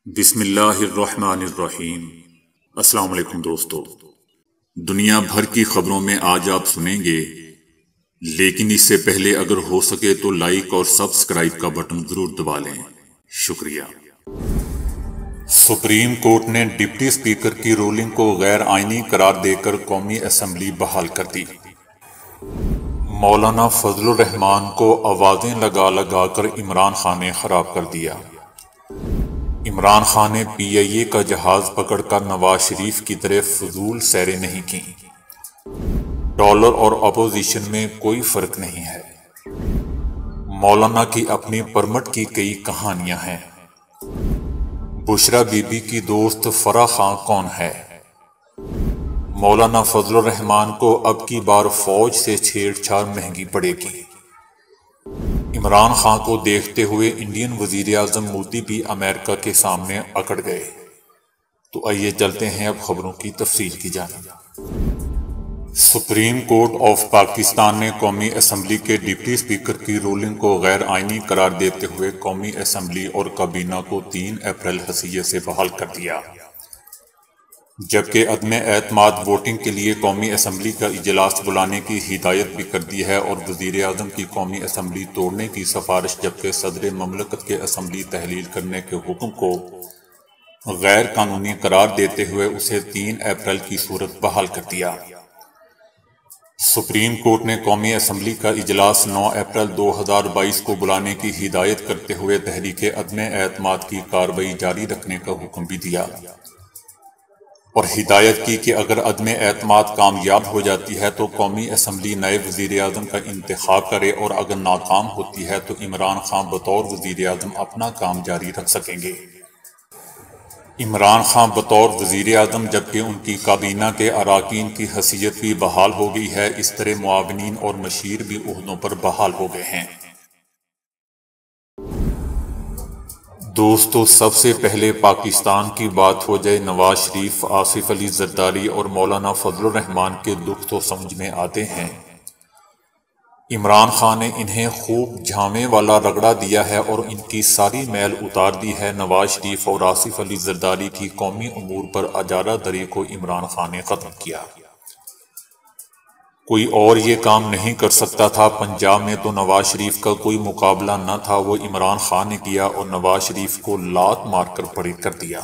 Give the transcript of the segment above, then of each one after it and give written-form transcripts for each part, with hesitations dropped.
بسم اللہ الرحمن الرحیم۔ السلام علیکم دوستو، دنیا بھر کی خبروں میں آج آپ سنیں گے، لیکن اس سے پہلے اگر ہو سکے تو لائک اور سبسکرائب کا بٹن ضرور دبا لیں، شکریہ۔ سپریم کورٹ نے ڈپٹی اسپیکر کی رولنگ کو غیر آئینی قرار دے کر قومی اسمبلی بحال کر دی۔ مولانا فضل الرحمان کو آوازیں لگا لگا کر عمران خان نے خراب کر دیا۔ عمران خان نے پی آئی اے کا جہاز پکڑ کر نواز شریف کی طرف فضول سیریں نہیں کی۔ ڈالر اور اپوزیشن میں کوئی فرق نہیں ہے۔ مولانا کی اپنی پرمٹ کی کئی کہانیاں ہیں۔ بشرا بی بی کی دوست فرح خان کون ہے؟ مولانا فضل الرحمان کو اب کی بار فوج سے چھیڑ چھاڑ مہنگی پڑے گی۔ عمران خان کو دیکھتے ہوئے انڈین وزیر اعظم مودی بھی امریکہ کے سامنے اکڑ گئے۔ تو آئیے چلتے ہیں اب خبروں کی تفصیل کی جانب۔ سپریم کورٹ آف پاکستان نے قومی اسمبلی کے ڈپٹی اسپیکر کی رولنگ کو غیر آئینی قرار دیتے ہوئے قومی اسمبلی اور کابینہ کو 3 اپریل حیثیت سے بحال کر دیا، جبکہ عدم اعتماد ووٹنگ کے لیے قومی اسمبلی کا اجلاس بلانے کی ہدایت بھی کر دی ہے، اور وزیر اعظم کی قومی اسمبلی توڑنے کی سفارش، جبکہ صدر مملکت کے اسمبلی تحلیل کرنے کے حکم کو غیر قانونی قرار دیتے ہوئے اسے 3 اپریل کی صورت بحال کر دیا۔ سپریم کورٹ نے قومی اسمبلی کا اجلاس 9 اپریل 2022 کو بلانے کی ہدایت کرتے ہوئے تحریک عدم اعتماد کی کارروائی جاری رکھنے کا حکم بھی دیا، اور ہدایت کی کہ اگر عدم اعتماد کامیاب ہو جاتی ہے تو قومی اسمبلی نئے وزیر اعظم کا انتخاب کرے، اور اگر ناکام ہوتی ہے تو عمران خان بطور وزیر اعظم اپنا کام جاری رکھ سکیں گے۔ عمران خان بطور وزیر اعظم، جبکہ ان کی کابینہ کے اراکین کی حیثیت بھی بحال ہو گئی ہے، اس طرح معاونین اور مشیر بھی عہدوں پر بحال ہو گئے ہیں۔ دوستو، سب سے پہلے پاکستان کی بات ہو جائے، نواز شریف، آصف علی زرداری اور مولانا فضل الرحمان کے دکھ تو سمجھ میں آتے ہیں۔ عمران خان نے انہیں خوب جھامے والا رگڑا دیا ہے اور ان کی ساری میل اتار دی ہے۔ نواز شریف اور آصف علی زرداری کی قومی امور پر اجارہ داری کو عمران خان نے ختم کیا۔ کوئی اور یہ کام نہیں کر سکتا تھا۔ پنجاب میں تو نواز شریف کا کوئی مقابلہ نہ تھا، وہ عمران خان نے کیا اور نواز شریف کو لات مار کر پڑے کر دیا۔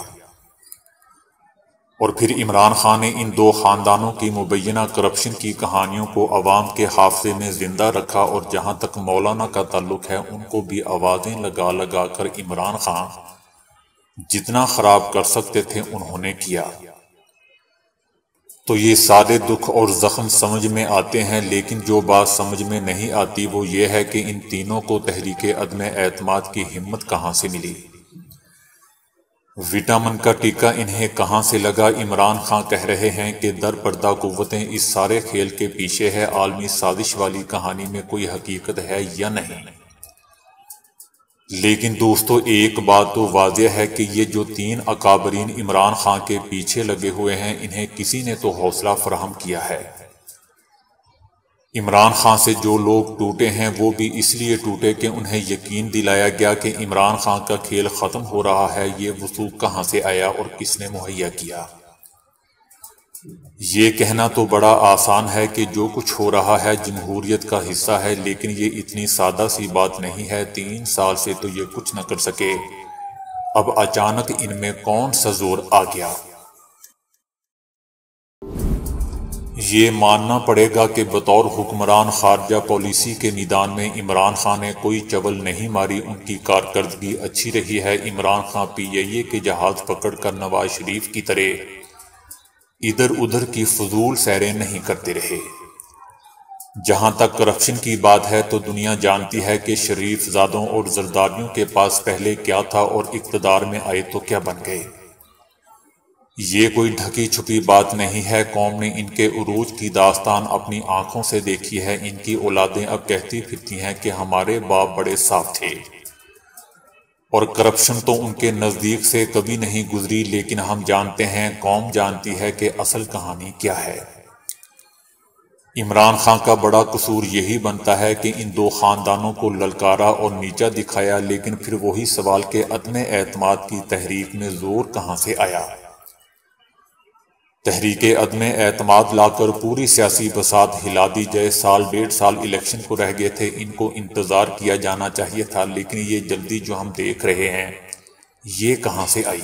اور پھر عمران خان نے ان 2 خاندانوں کی مبینہ کرپشن کی کہانیوں کو عوام کے حافظے میں زندہ رکھا، اور جہاں تک مولانا کا تعلق ہے ان کو بھی آوازیں لگا لگا کر عمران خان جتنا خراب کر سکتے تھے انہوں نے کیا۔ تو یہ سارے دکھ اور زخم سمجھ میں آتے ہیں، لیکن جو بات سمجھ میں نہیں آتی وہ یہ ہے کہ ان تینوں کو تحریک عدم اعتماد کی ہمت کہاں سے ملی، وٹامن کا ٹیکہ انہیں کہاں سے لگا۔ عمران خان کہہ رہے ہیں کہ در پردہ قوتیں اس سارے کھیل کے پیچھے ہے، عالمی سازش والی کہانی میں کوئی حقیقت ہے یا نہیں؟ لیکن دوستو، ایک بات تو واضح ہے کہ یہ جو 3 اکابرین عمران خان کے پیچھے لگے ہوئے ہیں، انہیں کسی نے تو حوصلہ فراہم کیا ہے۔ عمران خان سے جو لوگ ٹوٹے ہیں وہ بھی اس لیے ٹوٹے کہ انہیں یقین دلایا گیا کہ عمران خان کا کھیل ختم ہو رہا ہے۔ یہ وثوق کہاں سے آیا اور کس نے مہیا کیا؟ یہ کہنا تو بڑا آسان ہے کہ جو کچھ ہو رہا ہے جمہوریت کا حصہ ہے، لیکن یہ اتنی سادہ سی بات نہیں ہے۔ 3 سال سے تو یہ کچھ نہ کر سکے، اب اچانک ان میں کون سا زور آ گیا؟ یہ ماننا پڑے گا کہ بطور حکمران خارجہ پالیسی کے میدان میں عمران خان نے کوئی چول نہیں ماری، ان کی کارکردگی اچھی رہی ہے۔ عمران خان پی آئی اے کے جہاز پکڑ کر نواز شریف کی طرح ادھر ادھر کی فضول سیریں نہیں کرتے رہے۔ جہاں تک کرپشن کی بات ہے تو دنیا جانتی ہے کہ شریف زادوں اور زرداریوں کے پاس پہلے کیا تھا اور اقتدار میں آئے تو کیا بن گئے۔ یہ کوئی ڈھکی چھپی بات نہیں ہے، قوم نے ان کے عروج کی داستان اپنی آنکھوں سے دیکھی ہے۔ ان کی اولادیں اب کہتی پھرتی ہیں کہ ہمارے باپ بڑے صاف تھے، اور کرپشن تو ان کے نزدیک سے کبھی نہیں گزری، لیکن ہم جانتے ہیں، قوم جانتی ہے کہ اصل کہانی کیا ہے۔ عمران خان کا بڑا قصور یہی بنتا ہے کہ ان دو خاندانوں کو للکارا اور نیچا دکھایا، لیکن پھر وہی سوال کہ عدم اعتماد کی تحریک میں زور کہاں سے آیا؟ تحریک عدم اعتماد لا کر پوری سیاسی بساط ہلا دی جائے۔ سال ڈیڑھ سال الیکشن کو رہ گئے تھے، ان کو انتظار کیا جانا چاہیے تھا، لیکن یہ جلدی جو ہم دیکھ رہے ہیں یہ کہاں سے آئی؟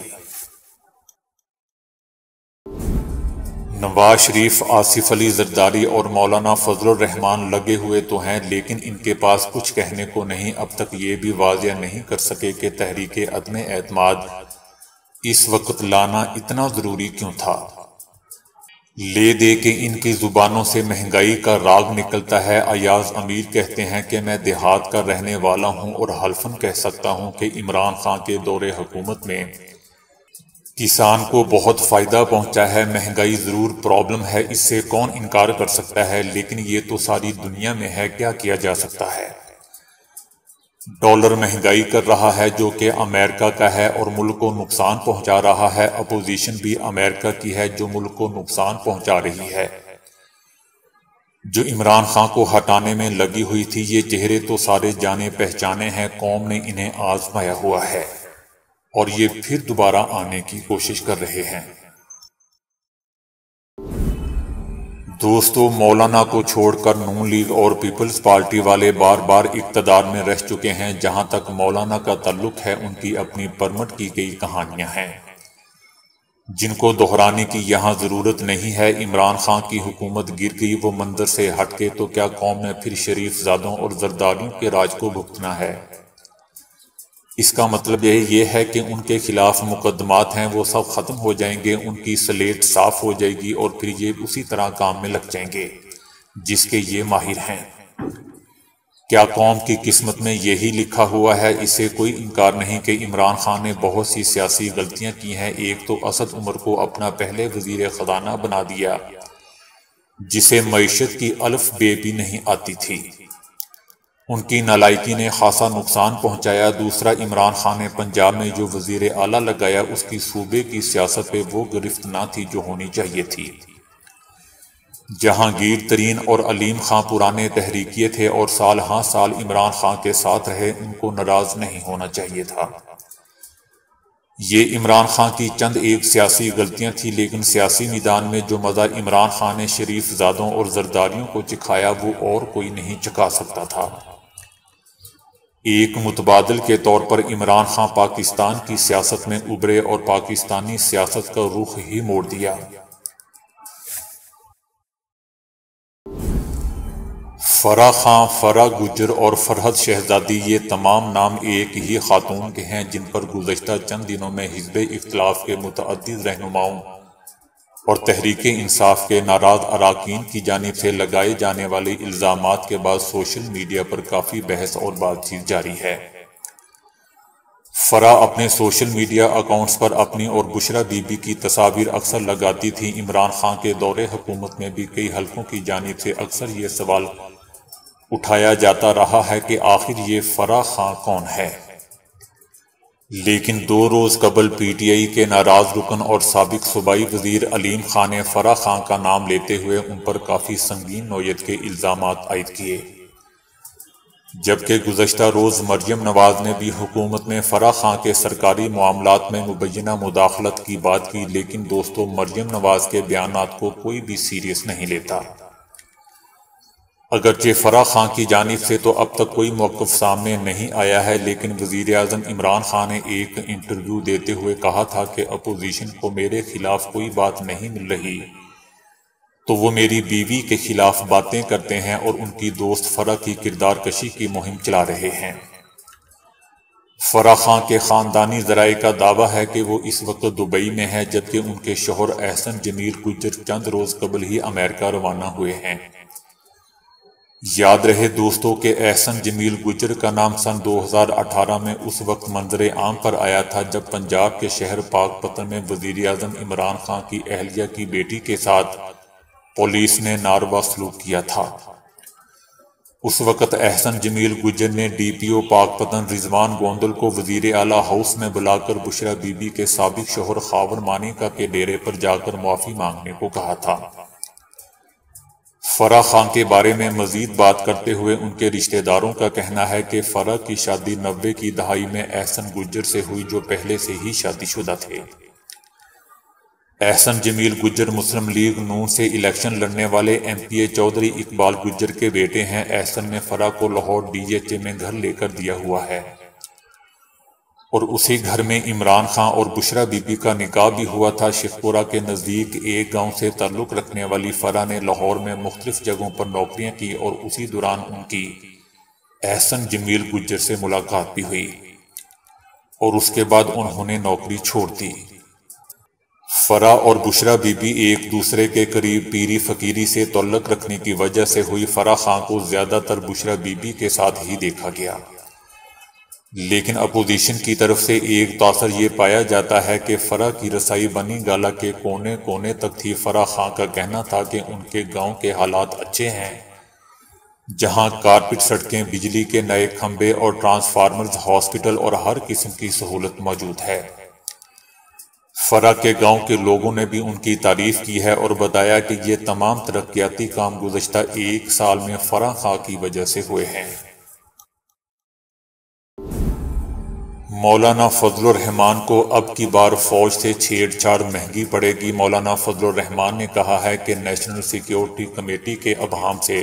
نواز شریف، آصف علی زرداری اور مولانا فضل الرحمان لگے ہوئے تو ہیں، لیکن ان کے پاس کچھ کہنے کو نہیں۔ اب تک یہ بھی واضح نہیں کر سکے کہ تحریک عدم اعتماد اس وقت لانا اتنا ضروری کیوں تھا۔ لے دے کہ ان کی زبانوں سے مہنگائی کا راگ نکلتا ہے۔ ایاز امیر کہتے ہیں کہ میں دیہات کا رہنے والا ہوں اور حلفاً کہہ سکتا ہوں کہ عمران خان کے دور حکومت میں کسان کو بہت فائدہ پہنچا ہے۔ مہنگائی ضرور پرابلم ہے، اس سے کون انکار کر سکتا ہے، لیکن یہ تو ساری دنیا میں ہے، کیا کیا جا سکتا ہے؟ ڈالر مہنگائی کر رہا ہے جو کہ امریکہ کا ہے اور ملک کو نقصان پہنچا رہا ہے۔ اپوزیشن بھی امریکہ کی ہے جو ملک کو نقصان پہنچا رہی ہے۔ جو عمران خان کو ہٹانے میں لگی ہوئی تھی، یہ چہرے تو سارے جانے پہچانے ہیں، قوم نے انہیں آزمایا ہوا ہے اور یہ پھر دوبارہ آنے کی کوشش کر رہے ہیں۔ دوستو، مولانا کو چھوڑ کر نون لیگ اور پیپلز پارٹی والے بار بار اقتدار میں رہ چکے ہیں۔ جہاں تک مولانا کا تعلق ہے، ان کی اپنی پرمٹ کی گئی کہانیاں ہیں جن کو دہرانے کی یہاں ضرورت نہیں ہے۔ عمران خان کی حکومت گر گئی، وہ منظر سے ہٹ کے، تو کیا قوم نے پھر شریف زادوں اور زرداریوں کے راج کو بھگتنا ہے؟ اس کا مطلب یہ ہے کہ ان کے خلاف مقدمات ہیں وہ سب ختم ہو جائیں گے، ان کی سلیٹ صاف ہو جائے گی اور پھر یہ اسی طرح کام میں لگ جائیں گے جس کے یہ ماہر ہیں۔ کیا قوم کی قسمت میں یہی لکھا ہوا ہے؟ اس سے کوئی انکار نہیں کہ عمران خان نے بہت سی سیاسی غلطیاں کی ہیں۔ ایک تو اسد عمر کو اپنا پہلے وزیر خزانہ بنا دیا جسے معیشت کی الف بے بھی نہیں آتی تھی، ان کی نالائکی نے خاصا نقصان پہنچایا۔ دوسرا، عمران خان نے پنجاب میں جو وزیر اعلیٰ لگایا، اس کی صوبے کی سیاست پہ وہ گرفت نہ تھی جو ہونی چاہیے تھی۔ جہانگیر ترین اور علیم خان پرانے تحریکیے تھے اور سال ہاں سال عمران خان کے ساتھ رہے، ان کو ناراض نہیں ہونا چاہیے تھا۔ یہ عمران خان کی چند ایک سیاسی غلطیاں تھیں، لیکن سیاسی میدان میں جو مزہ عمران خان نے شریف زادوں اور زرداریوں کو چکھایا وہ اور کوئی نہیں چکھا سکتا تھا۔ ایک متبادل کے طور پر عمران خان پاکستان کی سیاست میں ابھرے اور پاکستانی سیاست کا رخ ہی موڑ دیا۔ فرح خان، فرح گجر اور فرحت شہزادی، یہ تمام نام ایک ہی خاتون کے ہیں جن پر گزشتہ چند دنوں میں حزب اختلاف کے متعدد رہنماؤں اور تحریک انصاف کے ناراض اراکین کی جانب سے لگائے جانے والے الزامات کے بعد سوشل میڈیا پر کافی بحث اور بات چیت جاری ہے۔ فرح اپنے سوشل میڈیا اکاؤنٹس پر اپنی اور بشرا بی بی کی تصاویر اکثر لگاتی تھی۔ عمران خان کے دور حکومت میں بھی کئی حلقوں کی جانب سے اکثر یہ سوال اٹھایا جاتا رہا ہے کہ آخر یہ فرح خان کون ہے؟ لیکن 2 روز قبل پی ٹی آئی کے ناراض رکن اور سابق صوبائی وزیر علیم خان نے فرح خان کا نام لیتے ہوئے ان پر کافی سنگین نوعیت کے الزامات عائد کیے، جبکہ گزشتہ روز مریم نواز نے بھی حکومت میں فرح خان کے سرکاری معاملات میں مبینہ مداخلت کی بات کی۔ لیکن دوستو، مریم نواز کے بیانات کو کوئی بھی سیریس نہیں لیتا۔ اگرچہ فرح خان کی جانب سے تو اب تک کوئی موقف سامنے نہیں آیا ہے، لیکن وزیر اعظم عمران خان نے ایک انٹرویو دیتے ہوئے کہا تھا کہ اپوزیشن کو میرے خلاف کوئی بات نہیں مل رہی تو وہ میری بیوی کے خلاف باتیں کرتے ہیں اور ان کی دوست فرح کی کردار کشی کی مہم چلا رہے ہیں۔ فرح خان کے خاندانی ذرائع کا دعویٰ ہے کہ وہ اس وقت دبئی میں ہے، جبکہ ان کے شوہر احسن جمیل گجر چند روز قبل ہی امریکہ روانہ ہوئے ہیں۔ یاد رہے دوستو کہ احسن جمیل گجر کا نام سن 2018 میں اس وقت منظر عام پر آیا تھا جب پنجاب کے شہر پاک پتن میں وزیر اعظم عمران خان کی اہلیہ کی بیٹی کے ساتھ پولیس نے ناروا سلوک کیا تھا۔ اس وقت احسن جمیل گجر نے ڈی پی او پاک پتن رضوان گوندل کو وزیر اعلیٰ ہاؤس میں بلا کر بشرا بی بی کے سابق شوہر خاور مانیکا کے ڈیرے پر جا کر معافی مانگنے کو کہا تھا۔ فرح خان کے بارے میں مزید بات کرتے ہوئے ان کے رشتہ داروں کا کہنا ہے کہ فرح کی شادی 90 کی دہائی میں احسن گجر سے ہوئی، جو پہلے سے ہی شادی شدہ تھے۔ احسن جمیل گجر مسلم لیگ نون سے الیکشن لڑنے والے ایم پی اے چودھری اقبال گجر کے بیٹے ہیں۔ احسن نے فرح کو لاہور ڈی ایچ اے میں گھر لے کر دیا ہوا ہے اور اسی گھر میں عمران خان اور بشرا بی بی کا نکاح بھی ہوا تھا۔ شیخپورہ کے نزدیک ایک گاؤں سے تعلق رکھنے والی فرح نے لاہور میں مختلف جگہوں پر نوکریاں کی اور اسی دوران ان کی احسن جمیل گجر سے ملاقات بھی ہوئی اور اس کے بعد انہوں نے نوکری چھوڑ دی۔ فرح اور بشرا بی بی ایک دوسرے کے قریب پیری فقیری سے تعلق رکھنے کی وجہ سے ہوئی۔ فرح خان کو زیادہ تر بشرا بی بی کے ساتھ ہی دیکھا گیا، لیکن اپوزیشن کی طرف سے ایک تاثر یہ پایا جاتا ہے کہ فرح کی رسائی بنی گالہ کے کونے کونے تک تھی۔ فرح خان کا کہنا تھا کہ ان کے گاؤں کے حالات اچھے ہیں، جہاں کارپٹ سڑکیں، بجلی کے نئے کھمبے اور ٹرانسفارمرز، ہاسپٹل اور ہر قسم کی سہولت موجود ہے۔ فرح کے گاؤں کے لوگوں نے بھی ان کی تعریف کی ہے اور بتایا کہ یہ تمام ترقیاتی کام گزشتہ ایک سال میں فرح خان کی وجہ سے ہوئے ہیں۔ مولانا فضل الرحمان کو اب کی بار فوج سے چھیڑ چھاڑ مہنگی پڑے گی۔ مولانا فضل الرحمان نے کہا ہے کہ نیشنل سیکیورٹی کمیٹی کے ابہام سے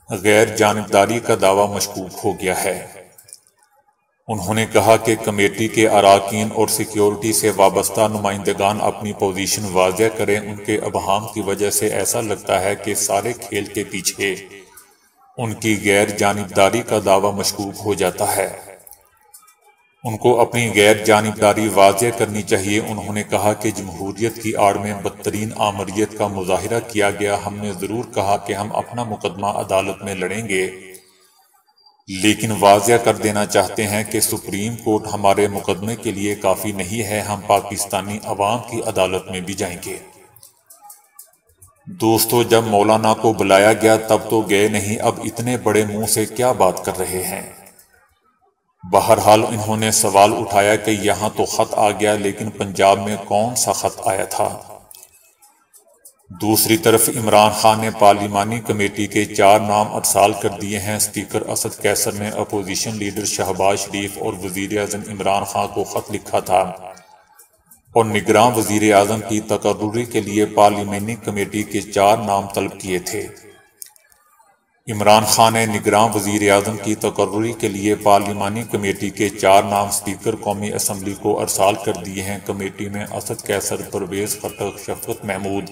غیر جانبداری کا دعویٰ مشکوک ہو گیا ہے۔ انہوں نے کہا کہ کمیٹی کے اراکین اور سیکیورٹی سے وابستہ نمائندگان اپنی پوزیشن واضح کریں۔ ان کے ابہام کی وجہ سے ایسا لگتا ہے کہ سارے کھیل کے پیچھے ان کی غیر جانبداری کا دعویٰ مشکوک ہو جاتا ہے۔ ان کو اپنی غیر جانبداری واضح کرنی چاہیے۔ انہوں نے کہا کہ جمہوریت کی آڑ میں بدترین آمریت کا مظاہرہ کیا گیا۔ ہم نے ضرور کہا کہ ہم اپنا مقدمہ عدالت میں لڑیں گے، لیکن واضح کر دینا چاہتے ہیں کہ سپریم کورٹ ہمارے مقدمے کے لیے کافی نہیں ہے، ہم پاکستانی عوام کی عدالت میں بھی جائیں گے۔ دوستو، جب مولانا کو بلایا گیا تب تو گئے نہیں، اب اتنے بڑے منہ سے کیا بات کر رہے ہیں؟ بہرحال انہوں نے سوال اٹھایا کہ یہاں تو خط آ گیا، لیکن پنجاب میں کون سا خط آیا تھا؟ دوسری طرف عمران خان نے پارلیمانی کمیٹی کے 4 نام ارسال کر دیے ہیں۔ اسپیکر اسد قیصر نے اپوزیشن لیڈر شہباز شریف اور وزیر اعظم عمران خان کو خط لکھا تھا اور نگراں وزیر اعظم کی تقرری کے لیے پارلیمانی کمیٹی کے 4 نام طلب کیے تھے۔ عمران خان نے نگراں وزیر اعظم کی تقرری کے لیے پارلیمانی کمیٹی کے 4 نام اسپیکر قومی اسمبلی کو ارسال کر دیے ہیں۔ کمیٹی میں اسد قیصر، پرویز خٹک، شفقت محمود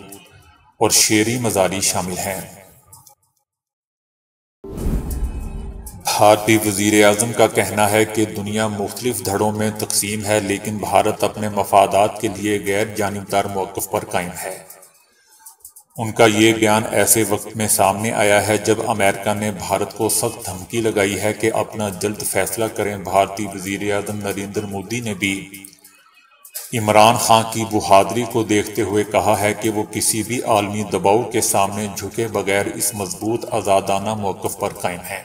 اور شیری مزاری شامل ہیں۔ بھارتی وزیر اعظم کا کہنا ہے کہ دنیا مختلف دھڑوں میں تقسیم ہے، لیکن بھارت اپنے مفادات کے لیے غیر جانبدار موقف پر قائم ہے۔ ان کا یہ بیان ایسے وقت میں سامنے آیا ہے جب امریکہ نے بھارت کو سخت دھمکی لگائی ہے کہ اپنا جلد فیصلہ کریں۔ بھارتی وزیر اعظم نریندر مودی نے بھی عمران خان کی بہادری کو دیکھتے ہوئے کہا ہے کہ وہ کسی بھی عالمی دباؤ کے سامنے جھکے بغیر اس مضبوط آزادانہ موقف پر قائم ہیں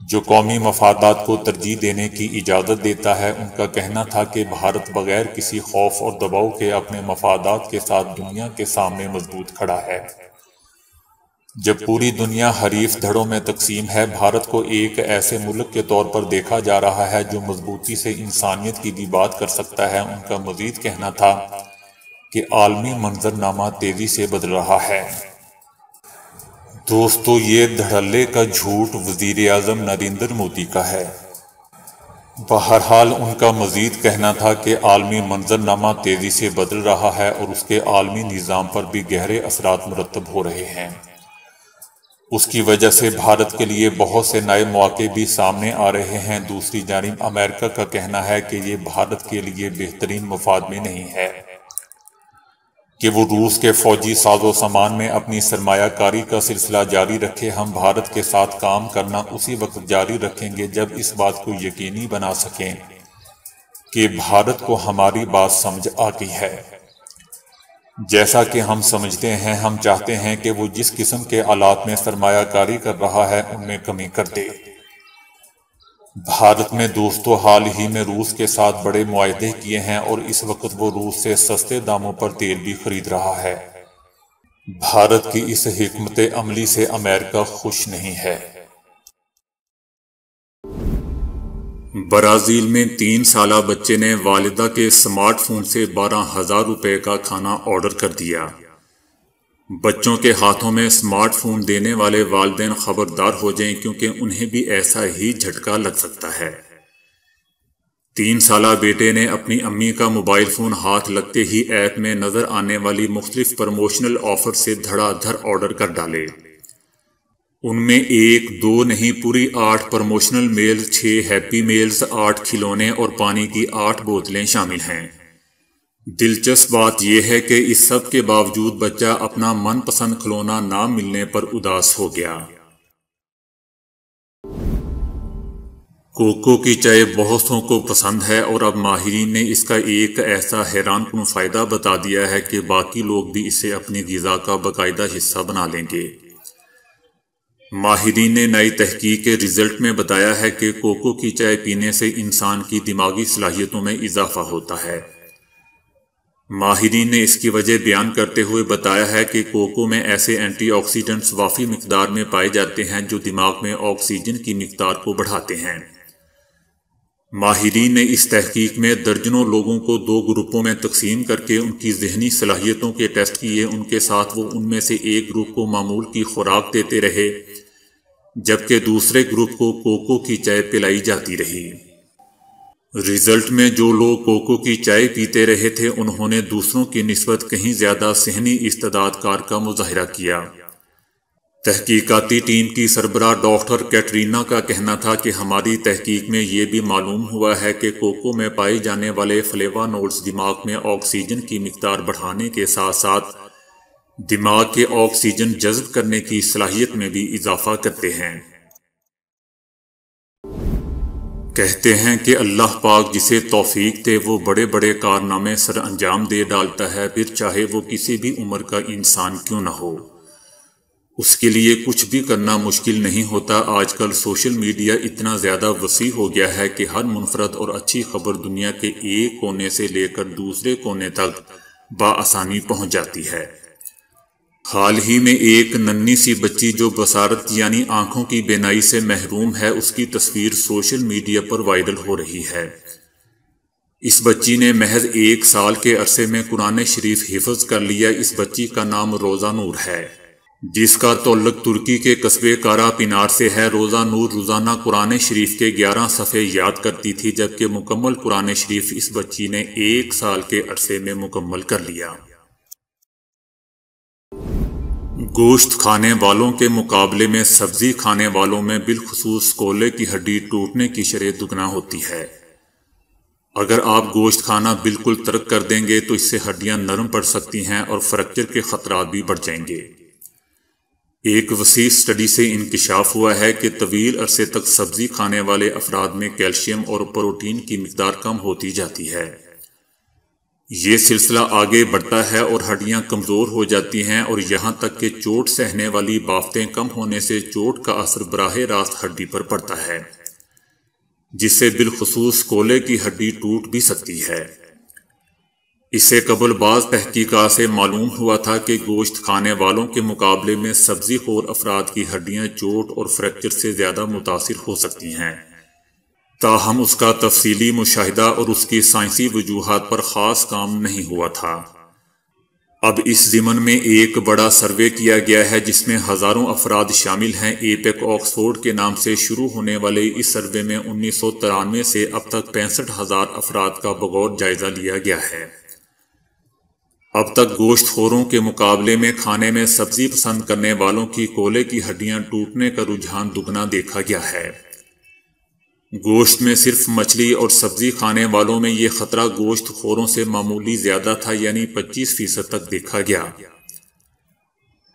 جو قومی مفادات کو ترجیح دینے کی اجازت دیتا ہے۔ ان کا کہنا تھا کہ بھارت بغیر کسی خوف اور دباؤ کے اپنے مفادات کے ساتھ دنیا کے سامنے مضبوط کھڑا ہے۔ جب پوری دنیا حریف دھڑوں میں تقسیم ہے، بھارت کو ایک ایسے ملک کے طور پر دیکھا جا رہا ہے جو مضبوطی سے انسانیت کی بھی بات کر سکتا ہے۔ ان کا مزید کہنا تھا کہ عالمی منظرنامہ تیزی سے بدل رہا ہے۔ دوستو، یہ دھڑلے کا جھوٹ وزیر اعظم نریندر مودی کا ہے۔ بہرحال ان کا مزید کہنا تھا کہ عالمی منظرنامہ تیزی سے بدل رہا ہے اور اس کے عالمی نظام پر بھی گہرے اثرات مرتب ہو رہے ہیں۔ اس کی وجہ سے بھارت کے لیے بہت سے نئے مواقع بھی سامنے آ رہے ہیں۔ دوسری جانب امریکہ کا کہنا ہے کہ یہ بھارت کے لیے بہترین مفاد میں نہیں ہے کہ وہ روس کے فوجی ساز و سامان میں اپنی سرمایہ کاری کا سلسلہ جاری رکھے۔ ہم بھارت کے ساتھ کام کرنا اسی وقت جاری رکھیں گے جب اس بات کو یقینی بنا سکیں کہ بھارت کو ہماری بات سمجھ آتی ہے۔ جیسا کہ ہم سمجھتے ہیں، ہم چاہتے ہیں کہ وہ جس قسم کے آلات میں سرمایہ کاری کر رہا ہے ان میں کمی کر دے۔ بھارت میں دوستو حال ہی میں روس کے ساتھ بڑے معاہدے کیے ہیں اور اس وقت وہ روس سے سستے داموں پر تیل بھی خرید رہا ہے۔ بھارت کی اس حکمت عملی سے امریکہ خوش نہیں ہے۔ برازیل میں 3 سالہ بچے نے والدہ کے اسمارٹ فون سے 12,000 روپے کا کھانا آرڈر کر دیا۔ بچوں کے ہاتھوں میں اسمارٹ فون دینے والے والدین خبردار ہو جائیں، کیونکہ انہیں بھی ایسا ہی جھٹکا لگ سکتا ہے۔ 3 سالہ بیٹے نے اپنی امی کا موبائل فون ہاتھ لگتے ہی ایپ میں نظر آنے والی مختلف پروموشنل آفر سے دھڑا دھڑ آرڈر کر ڈالے۔ ان میں 1 2 نہیں، پوری 8 پروموشنل میلز، 6 ہیپی میلز، 8 کھلونے اور پانی کی 8 بوتلیں شامل ہیں۔ دلچسپ بات یہ ہے کہ اس سب کے باوجود بچہ اپنا من پسند کھلونا نہ ملنے پر اداس ہو گیا۔ کوکو کی چائے بہتوں کو پسند ہے، اور اب ماہرین نے اس کا ایک ایسا حیران کن فائدہ بتا دیا ہے کہ باقی لوگ بھی اسے اپنی غذا کا باقاعدہ حصہ بنا لیں گے۔ ماہرین نے نئی تحقیق کے رزلٹ میں بتایا ہے کہ کوکو کی چائے پینے سے انسان کی دماغی صلاحیتوں میں اضافہ ہوتا ہے۔ ماہرین نے اس کی وجہ بیان کرتے ہوئے بتایا ہے کہ کوکو میں ایسے اینٹی آکسیڈنٹس وافی مقدار میں پائے جاتے ہیں جو دماغ میں آکسیجن کی مقدار کو بڑھاتے ہیں۔ ماہرین نے اس تحقیق میں درجنوں لوگوں کو 2 گروپوں میں تقسیم کر کے ان کی ذہنی صلاحیتوں کے ٹیسٹ کیے۔ ان کے ساتھ وہ ان میں سے ایک گروپ کو معمول کی خوراک دیتے رہے، جبکہ دوسرے گروپ کو کوکو کی چائے پلائی جاتی رہی۔ رزلٹ میں جو لوگ کوکو کی چائے پیتے رہے تھے انہوں نے دوسروں کی نسبت کہیں زیادہ ذہنی استعداد کار کا مظاہرہ کیا۔ تحقیقاتی ٹیم کی سربراہ ڈاکٹر کیٹرینا کا کہنا تھا کہ ہماری تحقیق میں یہ بھی معلوم ہوا ہے کہ کوکو میں پائے جانے والے فلیوانوڈز دماغ میں آکسیجن کی مقدار بڑھانے کے ساتھ ساتھ دماغ کے آکسیجن جذب کرنے کی صلاحیت میں بھی اضافہ کرتے ہیں۔ کہتے ہیں کہ اللہ پاک جسے توفیق دے وہ بڑے بڑے کارنامے سر انجام دے ڈالتا ہے، پھر چاہے وہ کسی بھی عمر کا انسان کیوں نہ ہو، اس کے لیے کچھ بھی کرنا مشکل نہیں ہوتا۔ آج کل سوشل میڈیا اتنا زیادہ وسیع ہو گیا ہے کہ ہر منفرد اور اچھی خبر دنیا کے ایک کونے سے لے کر دوسرے کونے تک بآسانی پہنچ جاتی ہے۔ حال ہی میں ایک ننھی سی بچی جو بصارت یعنی آنکھوں کی بینائی سے محروم ہے، اس کی تصویر سوشل میڈیا پر وائرل ہو رہی ہے۔ اس بچی نے محض 1 سال کے عرصے میں قرآن شریف حفظ کر لیا۔ اس بچی کا نام روزہ نور ہے، جس کا تعلق ترکی کے قصبے کارا پینار سے ہے۔ روزہ نور روزانہ قرآن شریف کے 11 صفحے یاد کرتی تھی، جبکہ مکمل قرآن شریف اس بچی نے 1 سال کے عرصے میں مکمل کر لیا۔ گوشت کھانے والوں کے مقابلے میں سبزی کھانے والوں میں بالخصوص کولے کی ہڈی ٹوٹنے کی شرح دگنا ہوتی ہے۔ اگر آپ گوشت کھانا بالکل ترک کر دیں گے تو اس سے ہڈیاں نرم پڑ سکتی ہیں اور فریکچر کے خطرات بھی بڑھ جائیں گے۔ ایک وسیع اسٹڈی سے انکشاف ہوا ہے کہ طویل عرصے تک سبزی کھانے والے افراد میں کیلشیم اور پروٹین کی مقدار کم ہوتی جاتی ہے۔ یہ سلسلہ آگے بڑھتا ہے اور ہڈیاں کمزور ہو جاتی ہیں، اور یہاں تک کہ چوٹ سہنے والی بافتیں کم ہونے سے چوٹ کا اثر براہ راست ہڈی پر پڑتا ہے، جس سے بالخصوص کولے کی ہڈی ٹوٹ بھی سکتی ہے۔ اس سے قبل بعض تحقیقات سے معلوم ہوا تھا کہ گوشت کھانے والوں کے مقابلے میں سبزی خور افراد کی ہڈیاں چوٹ اور فریکچر سے زیادہ متاثر ہو سکتی ہیں، تاہم اس کا تفصیلی مشاہدہ اور اس کی سائنسی وجوہات پر خاص کام نہیں ہوا تھا۔ اب اس ضمن میں ایک بڑا سروے کیا گیا ہے جس میں ہزاروں افراد شامل ہیں۔ ایپیک آکسفورڈ کے نام سے شروع ہونے والے اس سروے میں 1993 سے اب تک 65,000 افراد کا بغور جائزہ لیا گیا ہے۔ اب تک گوشت خوروں کے مقابلے میں کھانے میں سبزی پسند کرنے والوں کی کولے کی ہڈیاں ٹوٹنے کا رجحان دگنا دیکھا گیا ہے۔ گوشت میں صرف مچھلی اور سبزی کھانے والوں میں یہ خطرہ گوشت خوروں سے معمولی زیادہ تھا، یعنی 25% تک دیکھا گیا۔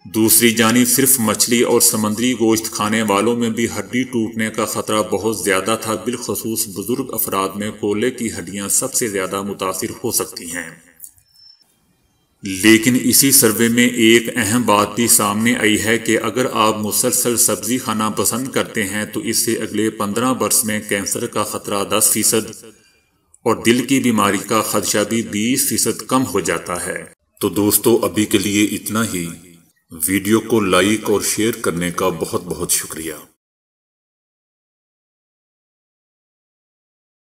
دوسری جانب صرف مچھلی اور سمندری گوشت کھانے والوں میں بھی ہڈی ٹوٹنے کا خطرہ بہت زیادہ تھا، بالخصوص بزرگ افراد میں کولے کی ہڈیاں سب سے زیادہ متاثر ہو سکتی ہیں۔ لیکن اسی سروے میں ایک اہم بات بھی سامنے آئی ہے کہ اگر آپ مسلسل سبزی کھانا پسند کرتے ہیں تو اس سے اگلے 15 برس میں کینسر کا خطرہ 10% اور دل کی بیماری کا خدشہ بھی 20% کم ہو جاتا ہے۔ تو دوستو ابھی کے لیے اتنا ہی۔ ویڈیو کو لائک اور شیئر کرنے کا بہت بہت شکریہ۔